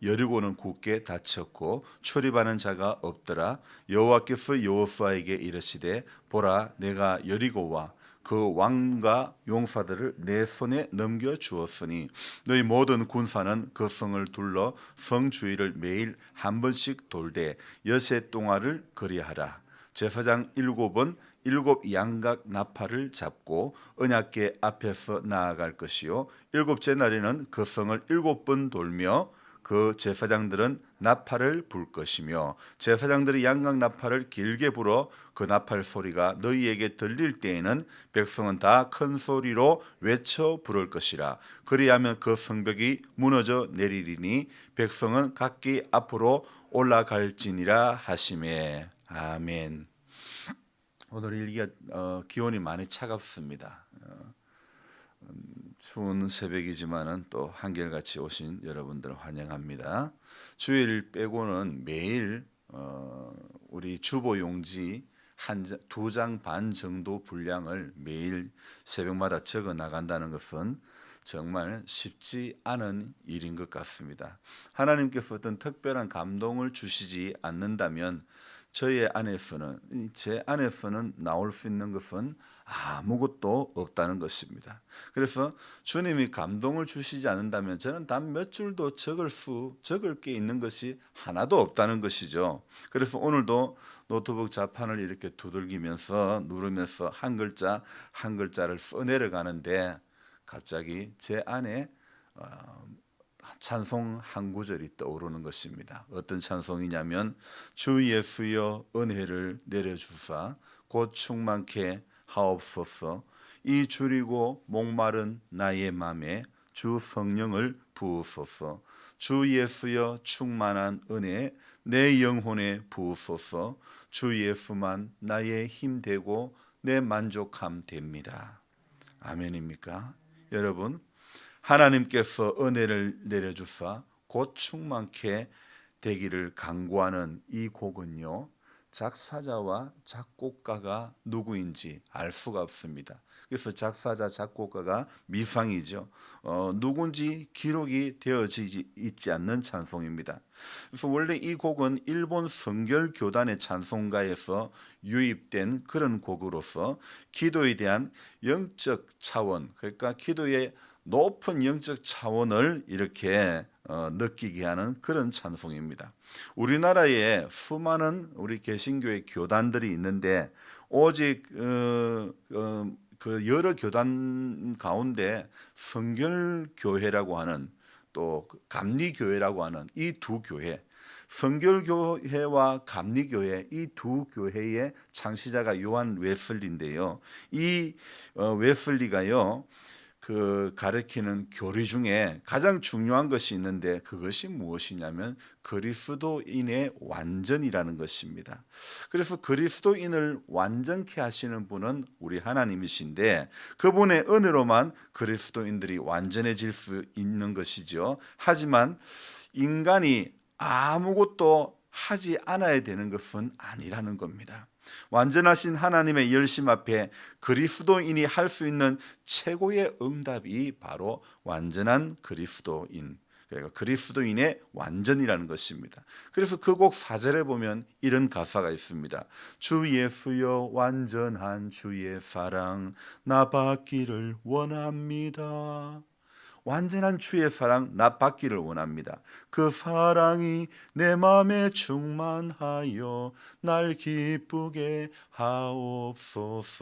여리고는 굳게 닫혔고 출입하는 자가 없더라. 여호와께서 여호수아에게 이르시되 보라 내가 여리고와 그 왕과 용사들을 내 손에 넘겨 주었으니 너희 모든 군사는 그 성을 둘러 성 주위를 매일 한 번씩 돌되 여세 동안을 거리하라. 제사장 7은 7 양각 나팔을 잡고 언약궤 앞에서 나아갈 것이요 7째 날에는 그 성을 7번 돌며 그 제사장들은 나팔을 불 것이며 제사장들이 양각 나팔을 길게 불어 그 나팔 소리가 너희에게 들릴 때에는 백성은 다 큰 소리로 외쳐 부를 것이라. 그리하면 그 성벽이 무너져 내리리니 백성은 각기 앞으로 올라갈지니라 하시매. 아멘. 오늘 일기가 기온이 많이 차갑습니다. 추운 새벽이지만은 또 한결같이 오신 여러분들 환영합니다. 주일 빼고는 매일 우리 주보 용지 2장 반 정도 분량을 매일 새벽마다 적어 나간다는 것은 정말 쉽지 않은 일인 것 같습니다. 하나님께서 어떤 특별한 감동을 주시지 않는다면 제 안에서는 나올 수 있는 것은 아무것도 없다는 것입니다. 그래서 주님이 감동을 주시지 않는다면 저는 단 몇 줄도 적을 게 있는 것이 하나도 없다는 것이죠. 그래서 오늘도 노트북 자판을 이렇게 두들기면서 누르면서 한 글자 한 글자를 써내려가는데 갑자기 제 안에 찬송 한 구절이 떠오르는 것입니다. 어떤 찬송이냐면 주 예수여 은혜를 내려주사 곧 충만케 하옵소서 이 줄이고 목마른 나의 맘에 주 성령을 부으소서 주 예수여 충만한 은혜 내 영혼에 부으소서 주 예수만 나의 힘 되고 내 만족함 됩니다. 아멘입니까? 여러분 하나님께서 은혜를 내려주사 곧 충만케 되기를 간구하는 이 곡은요 작사자와 작곡가가 누구인지 알 수가 없습니다. 그래서 작사자 작곡가가 미상이죠. 누군지 기록이 되어지지 있지 않는 찬송입니다. 그래서 원래 이 곡은 일본 성결교단의 찬송가에서 유입된 그런 곡으로서 기도에 대한 영적 차원, 그러니까 기도의 높은 영적 차원을 이렇게 느끼게 하는 그런 찬송입니다. 우리나라에 수많은 우리 개신교의 교단들이 있는데 오직 그 여러 교단 가운데 성결교회라고 하는 또 감리교회라고 하는 이 두 교회, 성결교회와 감리교회 이 두 교회의 창시자가 요한 웨슬리인데요. 이 웨슬리가요 그 가르치는 교리 중에 가장 중요한 것이 있는데 그것이 무엇이냐면 그리스도인의 완전이라는 것입니다. 그래서 그리스도인을 완전케 하시는 분은 우리 하나님이신데 그분의 은혜로만 그리스도인들이 완전해질 수 있는 것이죠. 하지만 인간이 아무것도 하지 않아야 되는 것은 아니라는 겁니다. 완전하신 하나님의 열심 앞에 그리스도인이 할 수 있는 최고의 응답이 바로 완전한 그리스도인, 그러니까 그리스도인의 완전이라는 것입니다. 그래서 그 곡 4절에 보면 이런 가사가 있습니다. 주 예수여 완전한 주의 사랑 나 받기를 원합니다. 완전한 주의 사랑 나 받기를 원합니다. 그 사랑이 내 마음에 충만하여 날 기쁘게 하옵소서.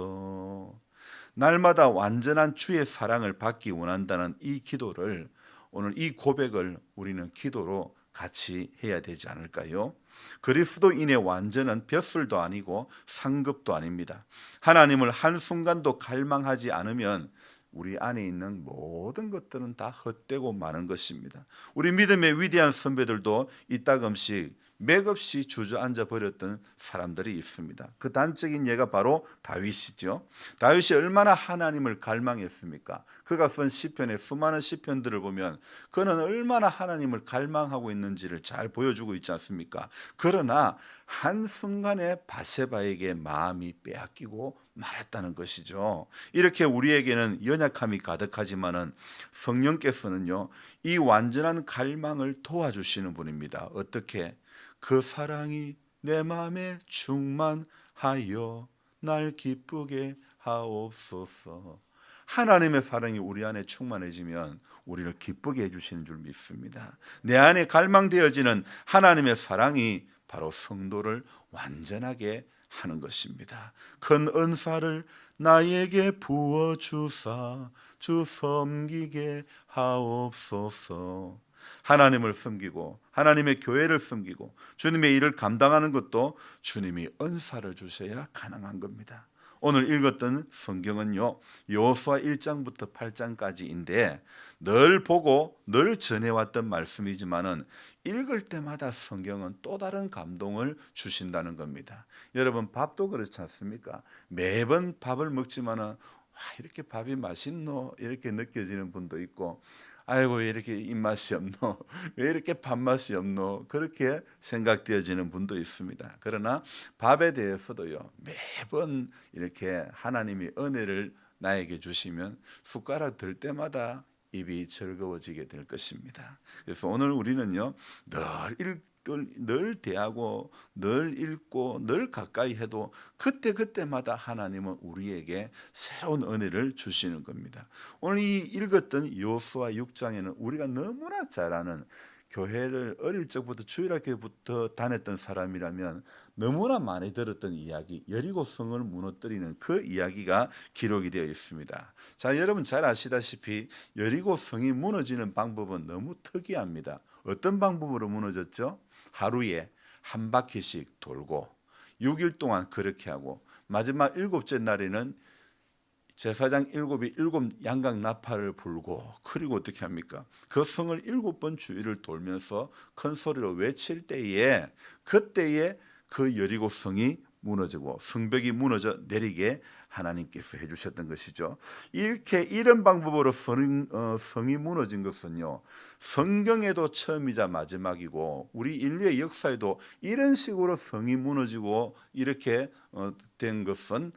날마다 완전한 주의 사랑을 받기 원한다는 이 기도를 오늘 이 고백을 우리는 기도로 같이 해야 되지 않을까요? 그리스도인의 완전은 벼슬도 아니고 상급도 아닙니다. 하나님을 한순간도 갈망하지 않으면 우리 안에 있는 모든 것들은 다 헛되고 마는 것입니다. 우리 믿음의 위대한 선배들도 이따금씩 맥없이 주저앉아 버렸던 사람들이 있습니다. 그 단적인 예가 바로 다윗이죠. 다윗이 얼마나 하나님을 갈망했습니까? 그가 쓴 시편의 수많은 시편들을 보면 그는 얼마나 하나님을 갈망하고 있는지를 잘 보여주고 있지 않습니까? 그러나 한순간에 바세바에게 마음이 빼앗기고 말했다는 것이죠. 이렇게 우리에게는 연약함이 가득하지만은 성령께서는요, 이 완전한 갈망을 도와주시는 분입니다. 어떻게? 그 사랑이 내 마음에 충만하여 날 기쁘게 하옵소서. 하나님의 사랑이 우리 안에 충만해지면 우리를 기쁘게 해주시는 줄 믿습니다. 내 안에 갈망되어지는 하나님의 사랑이 바로 성도를 완전하게 하는 것입니다. 큰 은사를 나에게 부어주사 주 섬기게 하옵소서. 하나님을 섬기고 하나님의 교회를 섬기고 주님의 일을 감당하는 것도 주님이 은사를 주셔야 가능한 겁니다. 오늘 읽었던 성경은요, 여호수아 1장부터 8장까지인데 늘 보고 늘 전해왔던 말씀이지만은 읽을 때마다 성경은 또 다른 감동을 주신다는 겁니다. 여러분, 밥도 그렇지 않습니까? 매번 밥을 먹지만은 와, 이렇게 밥이 맛있노? 이렇게 느껴지는 분도 있고, 아이고 왜 이렇게 입맛이 없노? 왜 이렇게 밥맛이 없노? 그렇게 생각되어지는 분도 있습니다. 그러나 밥에 대해서도요, 매번 이렇게 하나님이 은혜를 나에게 주시면 숟가락 들 때마다 입이 즐거워지게 될 것입니다. 그래서 오늘 우리는요, 늘 대하고 늘 읽고 늘 가까이 해도 그때그때마다 하나님은 우리에게 새로운 은혜를 주시는 겁니다. 오늘 이 읽었던 여호수아 6장에는 우리가 너무나 잘 아는, 교회를 어릴 적부터 주일학교부터 다녔던 사람이라면 너무나 많이 들었던 이야기, 여리고 성을 무너뜨리는 그 이야기가 기록이 되어 있습니다. 자, 여러분 잘 아시다시피 여리고 성이 무너지는 방법은 너무 특이합니다. 어떤 방법으로 무너졌죠? 하루에 한 바퀴씩 돌고 6일 동안 그렇게 하고 마지막 7째 날에는 제사장 7이 7 양각 나팔을 불고, 그리고 어떻게 합니까? 그 성을 7번 주위를 돌면서 큰 소리로 외칠 때에, 그때에 그 여리고 성이 무너지고 성벽이 무너져 내리게 하나님께서 해주셨던 것이죠. 이런 방법으로 성이 무너진 것은요, 성경에도 처음이자 마지막이고 우리 인류의 역사에도 이런 식으로 성이 무너지고 이렇게 된 것은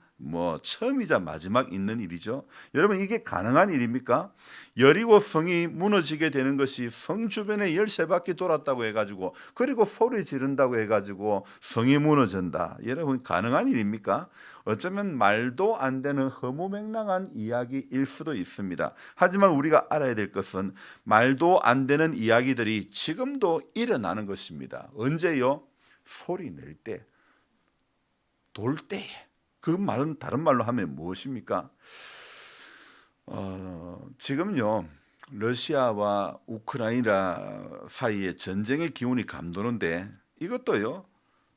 처음이자 마지막 있는 일이죠. 여러분, 이게 가능한 일입니까? 여리고 성이 무너지게 되는 것이 성 주변에 13바퀴 돌았다고 해가지고, 그리고 소리 지른다고 해가지고 성이 무너진다. 여러분, 가능한 일입니까? 어쩌면 말도 안 되는 허무맹랑한 이야기일 수도 있습니다. 하지만 우리가 알아야 될 것은 말도 안 되는 이야기들이 지금도 일어나는 것입니다. 언제요? 소리 낼 때, 돌 때에. 그 말은 다른 말로 하면 무엇입니까? 지금요, 러시아와 우크라이나 사이에 전쟁의 기운이 감도는데, 이것도요,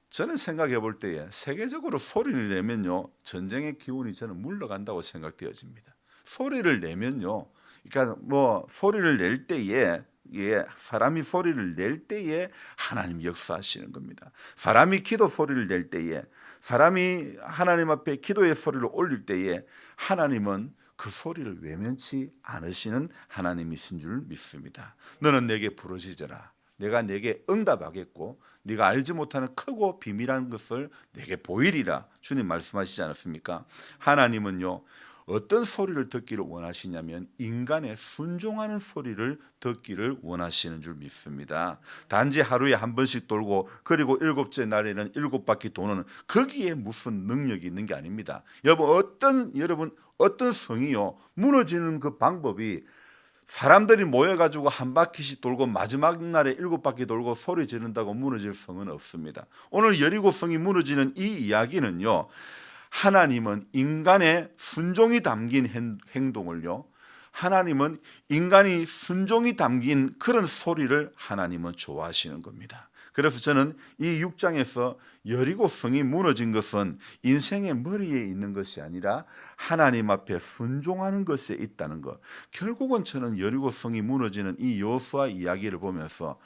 저는 생각해 볼 때에 세계적으로 소리를 내면요, 전쟁의 기운이 저는 물러간다고 생각되어집니다. 소리를 내면요, 그러니까 소리를 낼 때에, 사람이 소리를 낼 때에 하나님 역사하시는 겁니다. 사람이 기도 소리를 낼 때에, 사람이 하나님 앞에 기도의 소리를 올릴 때에 하나님은 그 소리를 외면치 않으시는 하나님이신 줄 믿습니다. 너는 내게 부르짖어라. 내가 내게 응답하겠고 네가 알지 못하는 크고 비밀한 것을 내게 보이리라. 주님 말씀하시지 않았습니까? 하나님은요, 어떤 소리를 듣기를 원하시냐면 인간의 순종하는 소리를 듣기를 원하시는 줄 믿습니다. 단지 하루에 한 번씩 돌고 그리고 7째 날에는 7바퀴 도는, 거기에 무슨 능력이 있는 게 아닙니다. 여러분 어떤 성이요, 무너지는 그 방법이 사람들이 모여가지고 한 바퀴씩 돌고 마지막 날에 7바퀴 돌고 소리 지른다고 무너질 성은 없습니다. 오늘 여리고 성이 무너지는 이 이야기는요, 하나님은 인간의 순종이 담긴 행동을요, 하나님은 인간이 순종이 담긴 그런 소리를 하나님은 좋아하시는 겁니다. 그래서 저는 이 6장에서 여리고 성이 무너진 것은 인생의 머리에 있는 것이 아니라 하나님 앞에 순종하는 것에 있다는 것. 결국은 저는 여리고 성이 무너지는 이 여호수아 이야기를 보면서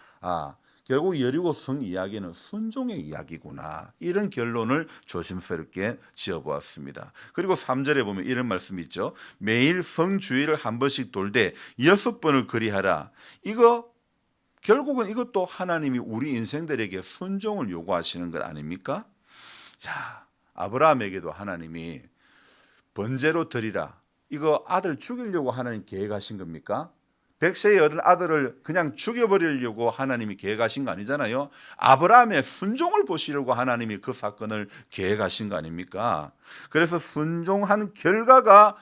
결국 여리고 성 이야기는 순종의 이야기구나, 이런 결론을 조심스럽게 지어보았습니다. 그리고 3절에 보면 이런 말씀이 있죠. 매일 성 주위를 한 번씩 돌되 6번을 그리하라. 결국은 이것도 하나님이 우리 인생들에게 순종을 요구하시는 것 아닙니까? 자, 아브라함에게도 하나님이 번제로 드리라. 이거 아들 죽이려고 하나님 계획하신 겁니까? 100세의 어린 아들을 그냥 죽여버리려고 하나님이 계획하신 거 아니잖아요. 아브라함의 순종을 보시려고 하나님이 그 사건을 계획하신 거 아닙니까? 그래서 순종한 결과가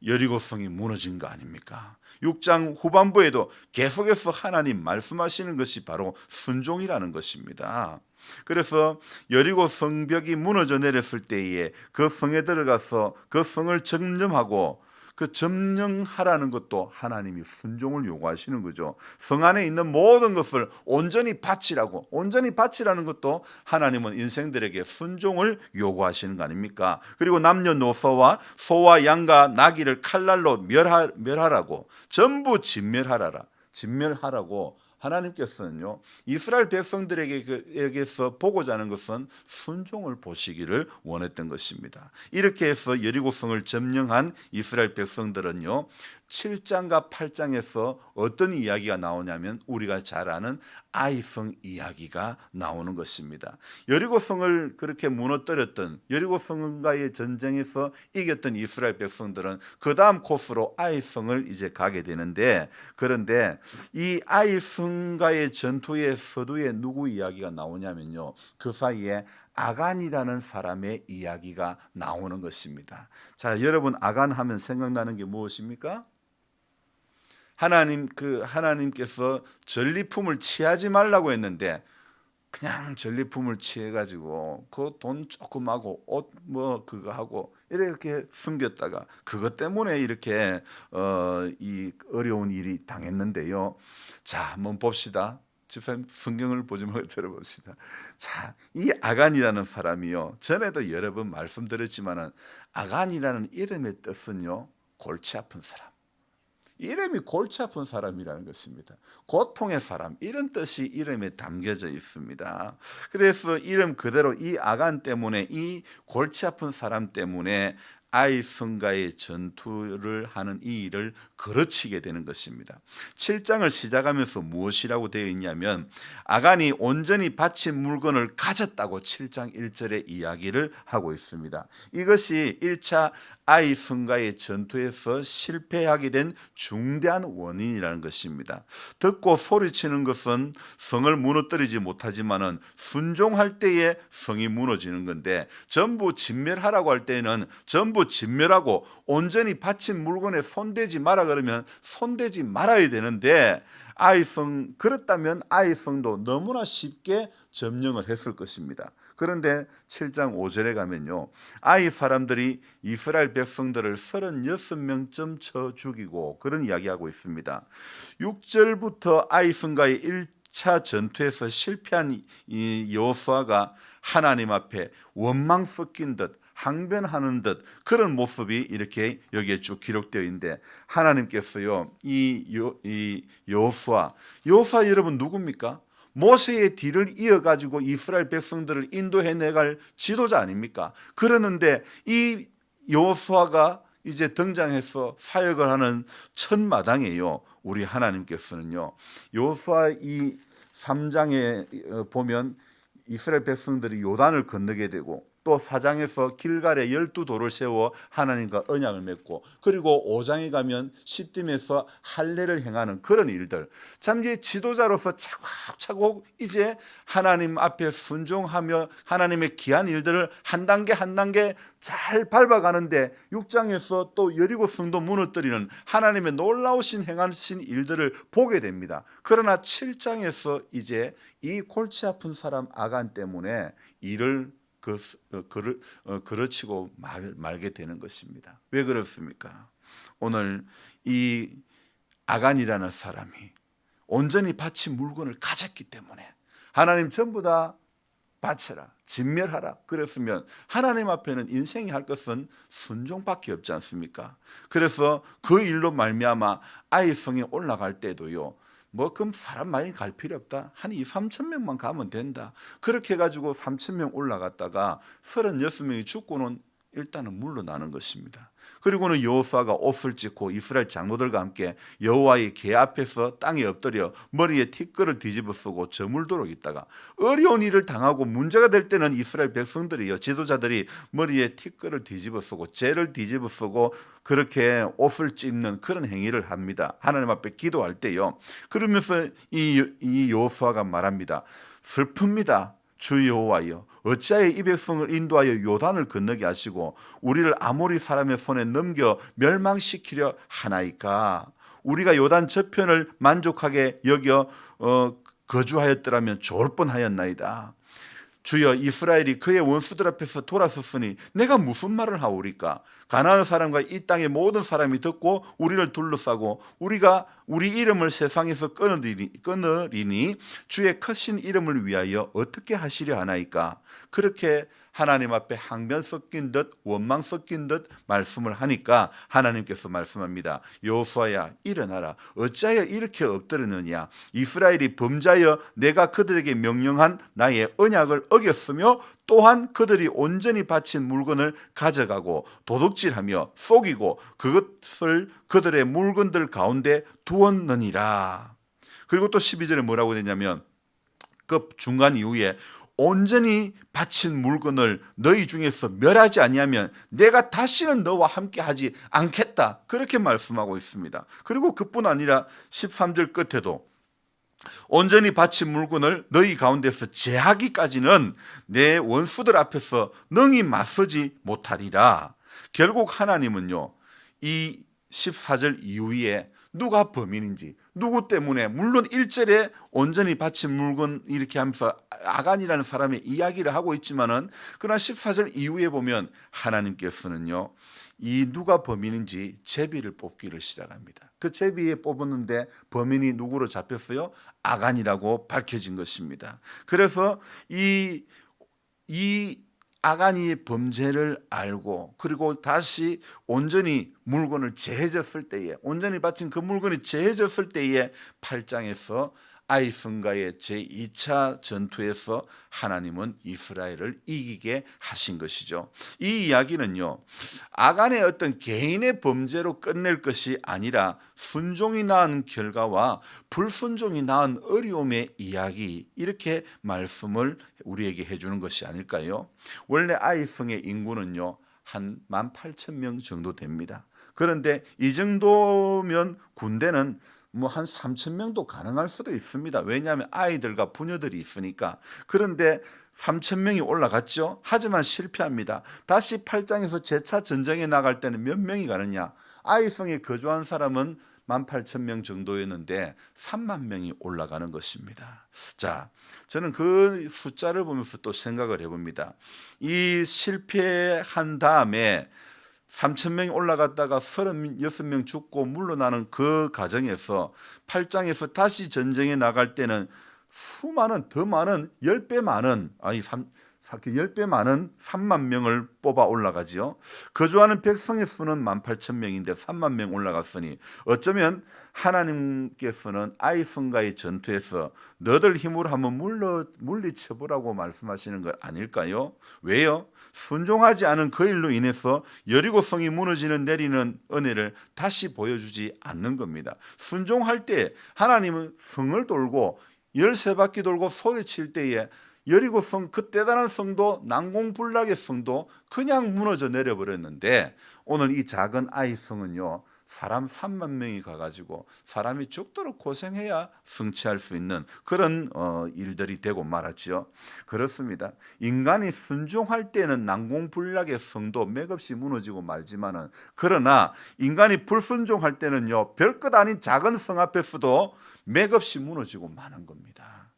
여리고성이 무너진 거 아닙니까? 6장 후반부에도 계속해서 하나님 말씀하시는 것이 바로 순종이라는 것입니다. 그래서 여리고 성벽이 무너져 내렸을 때에 그 성에 들어가서 그 성을 점령하고 그 점령하라는 것도 하나님이 순종을 요구하시는 거죠. 성 안에 있는 모든 것을 온전히 바치라고, 온전히 바치라는 것도 하나님은 인생들에게 순종을 요구하시는 거 아닙니까? 그리고 남녀노소와 소와 양과 나귀를 칼날로 멸하라고, 전부 진멸하라고 하나님께서는요, 이스라엘 백성들에게서 보고자 하는 것은 순종을 보시기를 원했던 것입니다. 이렇게 해서 여리고성을 점령한 이스라엘 백성들은요, 7장과 8장에서 어떤 이야기가 나오냐면 우리가 잘 아는 아이성 이야기가 나오는 것입니다. 여리고성을 그렇게 무너뜨렸던, 여리고성과의 전쟁에서 이겼던 이스라엘 백성들은 그 다음 코스로 아이성을 이제 가게 되는데, 그런데 이 아이성과의 전투의 서두에 누구 이야기가 나오냐면요, 그 사이에 아간이라는 사람의 이야기가 나오는 것입니다. 자, 여러분, 아간 하면 생각나는 게 무엇입니까? 하나님께서 전리품을 취하지 말라고 했는데 그냥 전리품을 취해가지고 그 돈 조금하고 옷 뭐 그거 하고 이렇게 숨겼다가 그것 때문에 이렇게 이 어려운 일이 당했는데요. 자, 한번 봅시다. 집사님, 성경을 보지 말고 들어봅시다. 자, 이 아간이라는 사람이요, 전에도 여러 번 말씀드렸지만은 아간이라는 이름의 뜻은요, 골치 아픈 사람. 이름이 골치 아픈 사람이라는 것입니다. 고통의 사람, 이런 뜻이 이름에 담겨져 있습니다. 그래서 이름 그대로 이 아간 때문에, 이 골치 아픈 사람 때문에 아이성과의 전투를 하는 이 일을 거르치게 되는 것입니다. 7장을 시작하면서 무엇이라고 되어 있냐면, 아간이 온전히 바친 물건을 가졌다고 7장 1절에 이야기를 하고 있습니다. 이것이 1차 아이성과의 전투에서 실패하게 된 중대한 원인이라는 것입니다. 듣고 소리치는 것은 성을 무너뜨리지 못하지만은 순종할 때에 성이 무너지는 건데, 전부 진멸하라고 할 때는 전부 진멸하고 온전히 바친 물건에 손대지 마라 그러면 손대지 말아야 되는데, 그렇다면 아이성도 너무나 쉽게 점령을 했을 것입니다. 그런데 7장 5절에 가면요, 아이 사람들이 이스라엘 백성들을 36명쯤 쳐 죽이고 그런 이야기하고 있습니다. 6절부터 아이성과의 1차 전투에서 실패한 이 여호수아가 하나님 앞에 원망 섞인 듯 항변하는 듯 그런 모습이 이렇게 여기에 쭉 기록되어 있는데, 하나님께서요, 이 여호수아 여러분 누굽니까? 모세의 뒤를 이어가지고 이스라엘 백성들을 인도해 내갈 지도자 아닙니까? 그러는데 이 여호수아가 이제 등장해서 사역을 하는 첫 마당에요, 우리 하나님께서는요, 여호수아 이 3장에 보면 이스라엘 백성들이 요단을 건너게 되고, 또 4장에서 길갈에 12돌을 세워 하나님과 언약을 맺고, 그리고 5장에 가면 시딤에서 할례를 행하는 그런 일들, 참 이제 지도자로서 차곡차곡 이제 하나님 앞에 순종하며 하나님의 귀한 일들을 한 단계 한 단계 잘 밟아가는데, 6장에서 또 여리고 성도 무너뜨리는 하나님의 놀라우신 행하신 일들을 보게 됩니다. 그러나 7장에서 이제 이 골치 아픈 사람 아간 때문에 일을 그르치고 말게 되는 것입니다. 왜 그렇습니까? 오늘 이 아간이라는 사람이 온전히 바친 물건을 가졌기 때문에 하나님 전부 다 바쳐라, 진멸하라 그랬으면 하나님 앞에는 인생이 할 것은 순종밖에 없지 않습니까? 그래서 그 일로 말미암아 아이성에 올라갈 때도요, 뭐 그럼 사람 많이 갈 필요 없다, 한 2, 3천 명만 가면 된다, 그렇게 해가지고 3천 명 올라갔다가 36명이 죽고는 일단은 물러나는 것입니다. 그리고는 여호수아가 옷을 찢고 이스라엘 장로들과 함께 여호와의 궤 앞에서 땅에 엎드려 머리에 티끌을 뒤집어 쓰고 저물도록 있다가 어려운 일을 당하고 문제가 될 때는 이스라엘 백성들이요, 지도자들이 머리에 티끌을 뒤집어 쓰고 재를 뒤집어 쓰고 그렇게 옷을 찢는 그런 행위를 합니다. 하나님 앞에 기도할 때요. 그러면서 이 여호수아가 말합니다. 슬픕니다. 주 여호와여, 어찌하여 이 백성을 인도하여 요단을 건너게 하시고 우리를 아모리 사람의 손에 넘겨 멸망시키려 하나이까? 우리가 요단 저편을 만족하게 여겨 거주하였더라면 좋을 뻔하였나이다. 주여, 이스라엘이 그의 원수들 앞에서 돌아섰으니 내가 무슨 말을 하오리까? 가나안 사람과 이 땅의 모든 사람이 듣고 우리를 둘러싸고 우리가 우리 이름을 세상에서 끊으리니 주의 크신 이름을 위하여 어떻게 하시려 하나이까? 그렇게 하나님 앞에 항변 섞인 듯 원망 섞인 듯 말씀을 하니까 하나님께서 말씀합니다. 여호수아야, 일어나라. 어찌하여 이렇게 엎드렸느냐? 이스라엘이 범죄하여 내가 그들에게 명령한 나의 언약을 어겼으며 또한 그들이 온전히 바친 물건을 가져가고 도둑질하며 속이고 그것을 그들의 물건들 가운데 두었느니라. 그리고 또 12절에 뭐라고 되냐면 그 중간 이후에 온전히 바친 물건을 너희 중에서 멸하지 아니하면 내가 다시는 너와 함께 하지 않겠다. 그렇게 말씀하고 있습니다. 그리고 그뿐 아니라 13절 끝에도 온전히 바친 물건을 너희 가운데서 제하기까지는 내 원수들 앞에서 능히 맞서지 못하리라. 결국 하나님은요, 이 14절 이후에 누가 범인인지, 누구 때문에, 물론 1절에 온전히 바친 물건 이렇게 하면서 아간이라는 사람의 이야기를 하고 있지만은 그러나 14절 이후에 보면 하나님께서는요, 이 누가 범인인지 제비를 뽑기를 시작합니다. 그 제비에 뽑았는데 범인이 누구로 잡혔어요? 아간이라고 밝혀진 것입니다. 그래서 이 아간이 범죄를 알고 그리고 다시 온전히 물건을 제해졌을 때에, 온전히 바친 그 물건이 제해졌을 때에 8장에서 아이성과의 제2차 전투에서 하나님은 이스라엘을 이기게 하신 것이죠. 이 이야기는요, 아간의 어떤 개인의 범죄로 끝낼 것이 아니라 순종이 낳은 결과와 불순종이 낳은 어려움의 이야기, 이렇게 말씀을 우리에게 해주는 것이 아닐까요? 원래 아이성의 인구는요, 한 18,000명 정도 됩니다. 그런데 이 정도면 군대는 뭐 한 3,000명도 가능할 수도 있습니다. 왜냐하면 아이들과 부녀들이 있으니까. 그런데 3,000명이 올라갔죠. 하지만 실패합니다. 다시 8장에서 제차 전쟁에 나갈 때는 몇 명이 가느냐? 아이성에 거주한 사람은 18,000명 정도였는데 3만 명이 올라가는 것입니다. 자, 저는 그 숫자를 보면서 또 생각을 해봅니다. 이 실패한 다음에 3,000명이 올라갔다가 36명 죽고 물러나는 그 과정에서 8장에서 다시 전쟁에 나갈 때는 수많은, 더 많은 10배 많은, 10배 많은 3만 명을 뽑아 올라가지요. 거주하는 백성의 수는 18,000명인데 3만 명 올라갔으니 어쩌면 하나님께서는 아이성과의 전투에서 너들 힘으로 한번 물리쳐보라고 말씀하시는 것 아닐까요? 왜요? 순종하지 않은 그 일로 인해서 여리고성이 무너지는 내리는 은혜를 다시 보여주지 않는 겁니다. 순종할 때 하나님은 성을 돌고 13바퀴 돌고 소리칠 때에 여리고성, 그 대단한 성도, 난공불락의 성도 그냥 무너져 내려버렸는데 오늘 이 작은 아이성은요, 사람 3만 명이 가가지고 사람이 죽도록 고생해야 성취할 수 있는 그런 일들이 되고 말았죠. 그렇습니다. 인간이 순종할 때는 난공불락의 성도 맥없이 무너지고 말지만은, 그러나 인간이 불순종할 때는요, 별것 아닌 작은 성 앞에서도 맥없이 무너지고 마는 겁니다.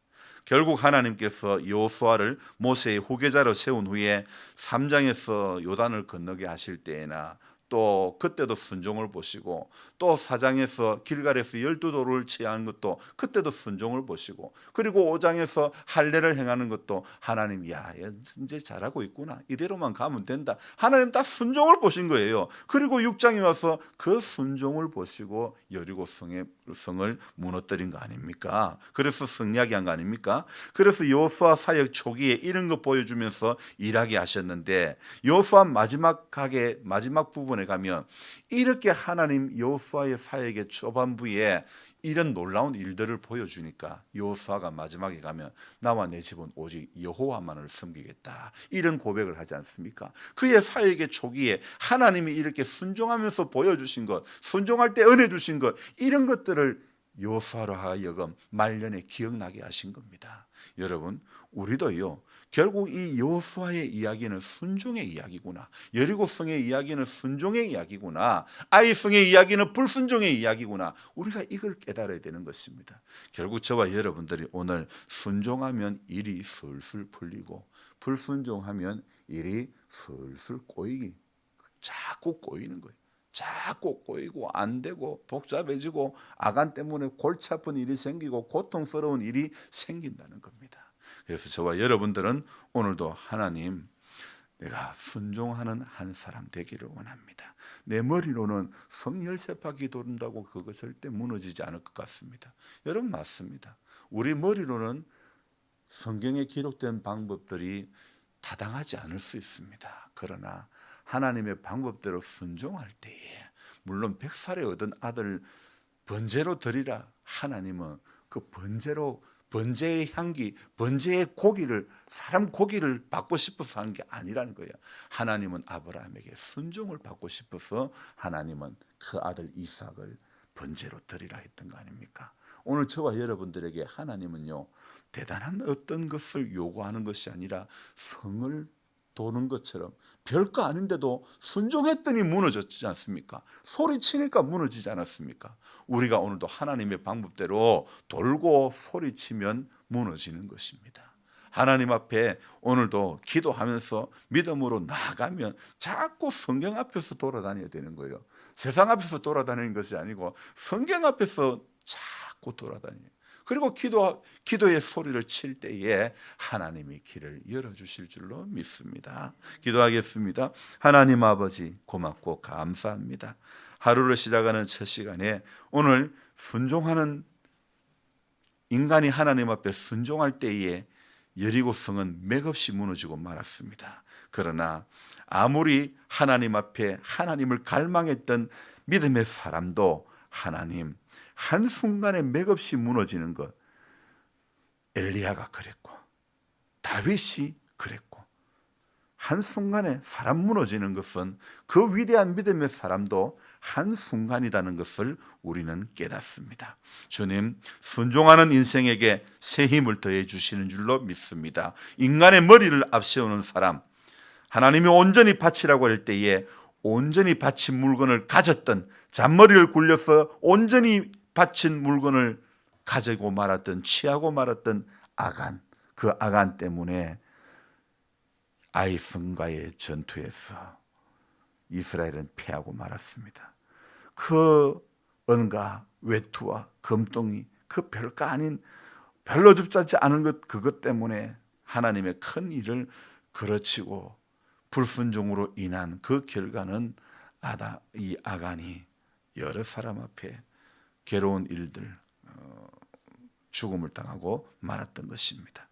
결국 하나님께서 여호수아를 모세의 후계자로 세운 후에 3장에서 요단을 건너게 하실 때에나 또 그때도 순종을 보시고, 또 4장에서 길갈에서 12도를 취하는 것도 그때도 순종을 보시고, 그리고 5장에서 할례를 행하는 것도 하나님, 야 이제 잘하고 있구나, 이대로만 가면 된다, 하나님 다 순종을 보신 거예요. 그리고 6장에 와서 그 순종을 보시고 여리고 성을 무너뜨린 거 아닙니까? 그래서 승리하게 한 거 아닙니까? 그래서 여호수아 사역 초기에 이런 거 보여주면서 일하게 하셨는데, 여호수아 마지막 부분에 때문에 가면 이렇게 하나님 여호수아의 사역의 초반부에 이런 놀라운 일들을 보여주니까 여호수아가 마지막에 가면 나와 내 집은 오직 여호와만을 섬기겠다, 이런 고백을 하지 않습니까? 그의 사역의 초기에 하나님이 이렇게 순종하면서 보여주신 것, 순종할 때 은혜 주신 것, 이런 것들을 여호수아로 하여금 말년에 기억나게 하신 겁니다. 여러분, 우리도요, 결국 이 여호수아의 이야기는 순종의 이야기구나, 여리고성의 이야기는 순종의 이야기구나, 아이성의 이야기는 불순종의 이야기구나, 우리가 이걸 깨달아야 되는 것입니다. 결국 저와 여러분들이 오늘 순종하면 일이 슬슬 풀리고 불순종하면 일이 슬슬 꼬이기, 자꾸 꼬이는 거예요. 자꾸 꼬이고 안 되고 복잡해지고 아간 때문에 골치 아픈 일이 생기고 고통스러운 일이 생긴다는 겁니다. 그래서 저와 여러분들은 오늘도 하나님, 내가 순종하는 한 사람 되기를 원합니다. 내 머리로는 성 열쇠파기 돈다고 그거 절대 무너지지 않을 것 같습니다. 여러분, 맞습니다. 우리 머리로는 성경에 기록된 방법들이 타당하지 않을 수 있습니다. 그러나 하나님의 방법대로 순종할 때에, 물론 100살에 얻은 아들 번제로 드리라, 하나님은 그 번제의 향기, 번제의 고기를, 사람 고기를 받고 싶어서 한 게 아니라는 거예요. 하나님은 아브라함에게 순종을 받고 싶어서 하나님은 그 아들 이삭을 번제로 드리라 했던 거 아닙니까? 오늘 저와 여러분들에게 하나님은요, 대단한 어떤 것을 요구하는 것이 아니라 성을 도는 것처럼 별거 아닌데도 순종했더니 무너졌지 않습니까? 소리치니까 무너지지 않았습니까? 우리가 오늘도 하나님의 방법대로 돌고 소리치면 무너지는 것입니다. 하나님 앞에 오늘도 기도하면서 믿음으로 나아가면 자꾸 성경 앞에서 돌아다녀야 되는 거예요. 세상 앞에서 돌아다니는 것이 아니고 성경 앞에서 자꾸 돌아다녀요. 그리고 기도의 소리를 칠 때에 하나님이 길을 열어주실 줄로 믿습니다. 기도하겠습니다. 하나님 아버지, 고맙고 감사합니다. 하루를 시작하는 첫 시간에 오늘 순종하는 인간이 하나님 앞에 순종할 때에 여리고성은 맥없이 무너지고 말았습니다. 그러나 아무리 하나님 앞에 하나님을 갈망했던 믿음의 사람도 하나님, 한순간에 맥없이 무너지는 것, 엘리야가 그랬고 다윗이 그랬고, 한순간에 사람 무너지는 것은 그 위대한 믿음의 사람도 한순간이라는 것을 우리는 깨닫습니다. 주님, 순종하는 인생에게 새 힘을 더해 주시는 줄로 믿습니다. 인간의 머리를 앞세우는 사람, 하나님이 온전히 바치라고 할 때에 온전히 바친 물건을 가졌던, 잔머리를 굴려서 온전히 바친 물건을 가지고 말았던, 취하고 말았던 아간, 그 아간 때문에 아이성과의 전투에서 이스라엘은 패하고 말았습니다. 그 은과 외투와 금덩이, 그 별거 아닌, 별로 줍지 않은 것, 그것 때문에 하나님의 큰 일을 그르치고 불순종으로 인한 그 결과는 이 아간이 여러 사람 앞에 괴로운 일들, 죽음을 당하고 말았던 것입니다.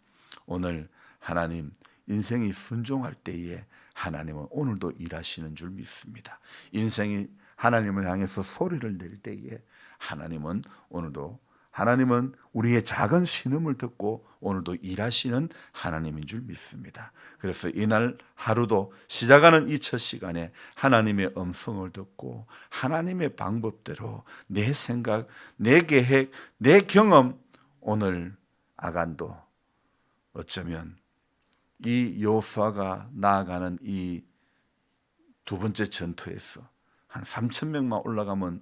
오늘 하나님, 인생이 순종할 때에 하나님은 오늘도 일하시는 줄 믿습니다. 인생이 하나님을 향해서 소리를 낼 때에 하나님은 오늘도, 하나님은 우리의 작은 신음을 듣고 오늘도 일하시는 하나님인 줄 믿습니다. 그래서 이날 하루도 시작하는 이 첫 시간에 하나님의 음성을 듣고 하나님의 방법대로 내 생각, 내 계획, 내 경험, 오늘 아간도 어쩌면 이 여호수아가 나아가는 이 두 번째 전투에서 한 3,000명만 올라가면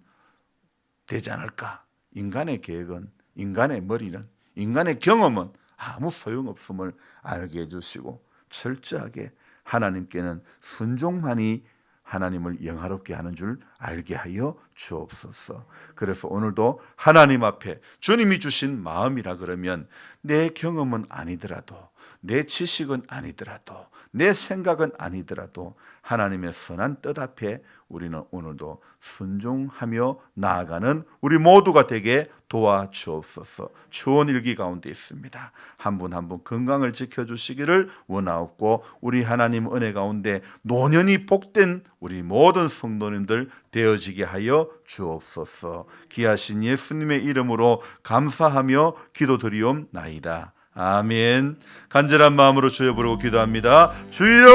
되지 않을까? 인간의 계획은, 인간의 머리는, 인간의 경험은 아무 소용없음을 알게 해주시고 철저하게 하나님께는 순종만이 하나님을 영화롭게 하는 줄 알게 하여 주옵소서. 그래서 오늘도 하나님 앞에 주님이 주신 마음이라 그러면 내 경험은 아니더라도, 내 지식은 아니더라도, 내 생각은 아니더라도 하나님의 선한 뜻 앞에 우리는 오늘도 순종하며 나아가는 우리 모두가 되게 도와주옵소서. 추원 일기 가운데 있습니다. 한 분 한 분 건강을 지켜주시기를 원하옵고, 우리 하나님 은혜 가운데 노년이 복된 우리 모든 성도님들 되어지게 하여 주옵소서. 귀하신 예수님의 이름으로 감사하며 기도드리옵나이다. 아멘. 간절한 마음으로 주여 부르고 기도합니다. 주여,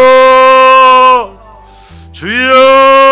주여.